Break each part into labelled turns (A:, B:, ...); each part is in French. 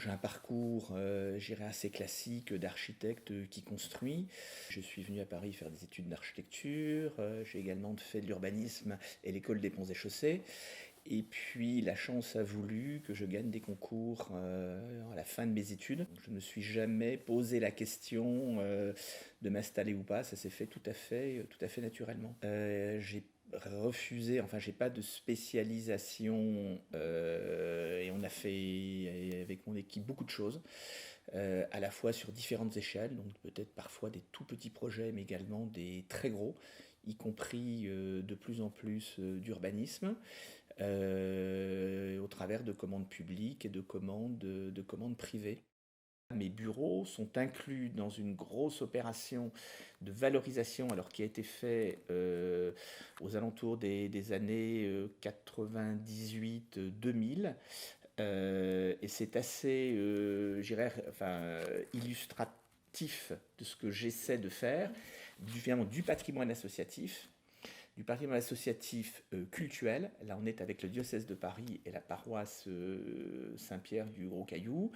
A: J'ai un parcours, je dirais assez classique d'architecte qui construit. Je suis venu à Paris faire des études d'architecture. J'ai également fait de l'urbanisme et l'école des ponts et chaussées. Et puis la chance a voulu que je gagne des concours à la fin de mes études. Je ne me suis jamais posé la question de m'installer ou pas. Ça s'est fait tout à fait naturellement. J'ai refusé, enfin j'ai pas de spécialisation et on a fait avec mon équipe beaucoup de choses, à la fois sur différentes échelles, donc peut-être parfois des tout petits projets, mais également des très gros, y compris de plus en plus d'urbanisme, au travers de commandes publiques et de commandes privées. Mes bureaux sont inclus dans une grosse opération de valorisation, alors qui a été fait aux alentours des années 98-2000. Et c'est assez, illustratif de ce que j'essaie de faire, finalement du patrimoine associatif, cultuel. Là, on est avec le diocèse de Paris et la paroisse Saint-Pierre du Gros Caillou,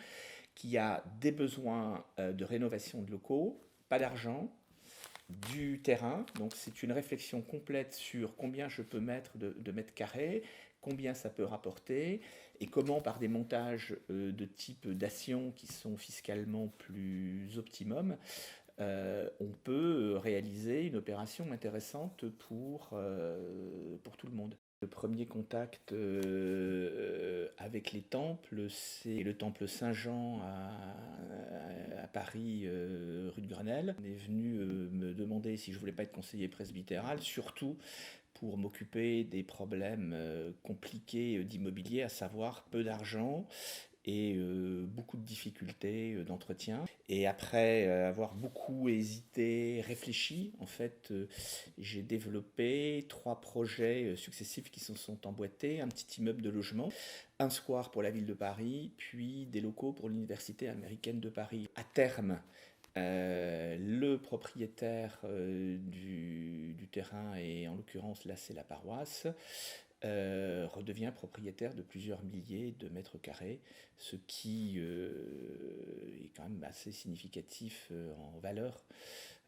A: qui a des besoins de rénovation de locaux, pas d'argent, du terrain. Donc c'est une réflexion complète sur combien je peux mettre de mètres carrés, combien ça peut rapporter, et comment par des montages de type Dation qui sont fiscalement plus optimum, on peut réaliser une opération intéressante pour tout le monde. Le premier contact avec les temples, c'est le temple Saint-Jean à Paris, rue de Grenelle. On est venu me demander si je voulais pas être conseiller presbytéral, surtout pour m'occuper des problèmes compliqués d'immobilier, à savoir peu d'argent et beaucoup de difficultés d'entretien. Et après avoir beaucoup hésité, réfléchi, en fait, j'ai développé 3 projets successifs qui se sont emboîtés: un petit immeuble de logement, un square pour la ville de Paris, puis des locaux pour l'Université américaine de Paris. À terme, le propriétaire du terrain, et en l'occurrence là c'est la paroisse, redevient propriétaire de plusieurs milliers de mètres carrés, ce qui est quand même assez significatif en valeur.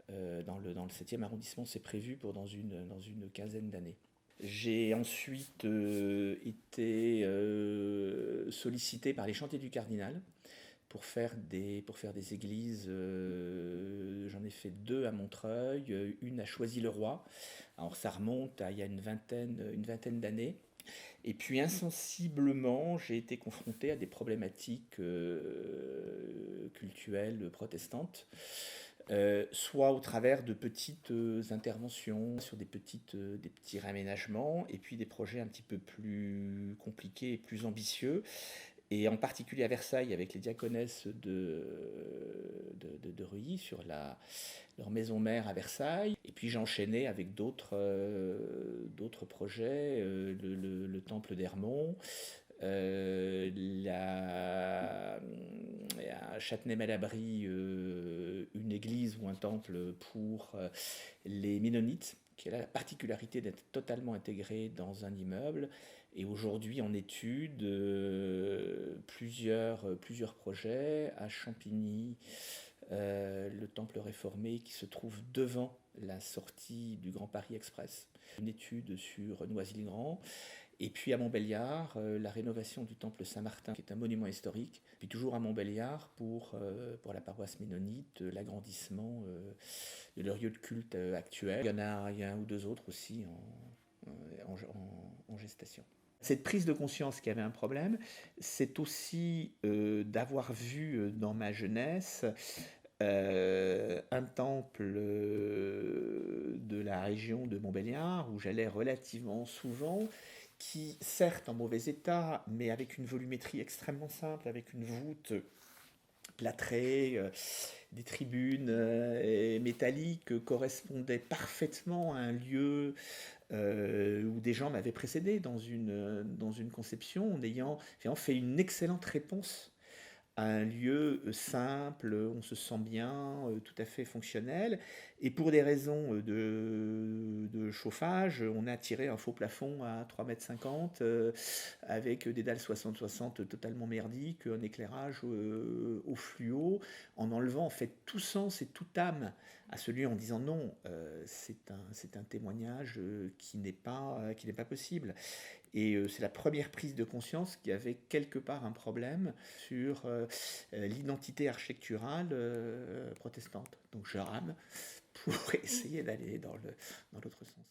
A: Dans le 7e arrondissement, c'est prévu pour dans une quinzaine d'années. J'ai ensuite été sollicité par les Chantiers du Cardinal pour faire des églises. J'en ai fait 2 à Montreuil, une à Choisy-le-Roi. Alors ça remonte à il y a une vingtaine d'années. Et puis insensiblement, j'ai été confronté à des problématiques cultuelles protestantes, soit au travers de petites interventions sur des petits réaménagements, et puis des projets un petit peu plus compliqués et plus ambitieux, et en particulier à Versailles avec les diaconesses de Reuilly sur leur maison mère à Versailles. Et puis j'ai enchaîné avec d'autres projets, le temple d'Hermont, à Châtenay-Malabry, une église ou un temple pour les Ménonites, qui a la particularité d'être totalement intégré dans un immeuble. Et aujourd'hui en étude, plusieurs projets à Champigny, le temple réformé qui se trouve devant la sortie du Grand Paris Express, une étude sur Noisy-le-Grand, et puis à Montbéliard, la rénovation du temple Saint-Martin, qui est un monument historique, puis toujours à Montbéliard pour la paroisse ménonite, l'agrandissement de leur lieu de culte actuel. Il y a un ou deux autres aussi en gestation. Cette prise de conscience qu'il y avait un problème, c'est aussi d'avoir vu dans ma jeunesse un temple de la région de Montbéliard, où j'allais relativement souvent, qui certes en mauvais état, mais avec une volumétrie extrêmement simple, avec une voûte plâtrée, des tribunes métalliques, correspondaient parfaitement à un lieu où des gens m'avaient précédé dans une conception, en ayant fait une excellente réponse à un lieu simple, on se sent bien, tout à fait fonctionnel. Et pour des raisons de chauffage, on a tiré un faux plafond à 3,50 m avec des dalles 60-60 totalement merdiques, un éclairage au fluo, en enlevant en fait tout sens et toute âme à celui en disant non, c'est un témoignage qui n'est pas possible. Et c'est la première prise de conscience qu'il y avait quelque part un problème sur l'identité architecturale protestante. Donc je rame pour essayer d'aller dans l'autre sens.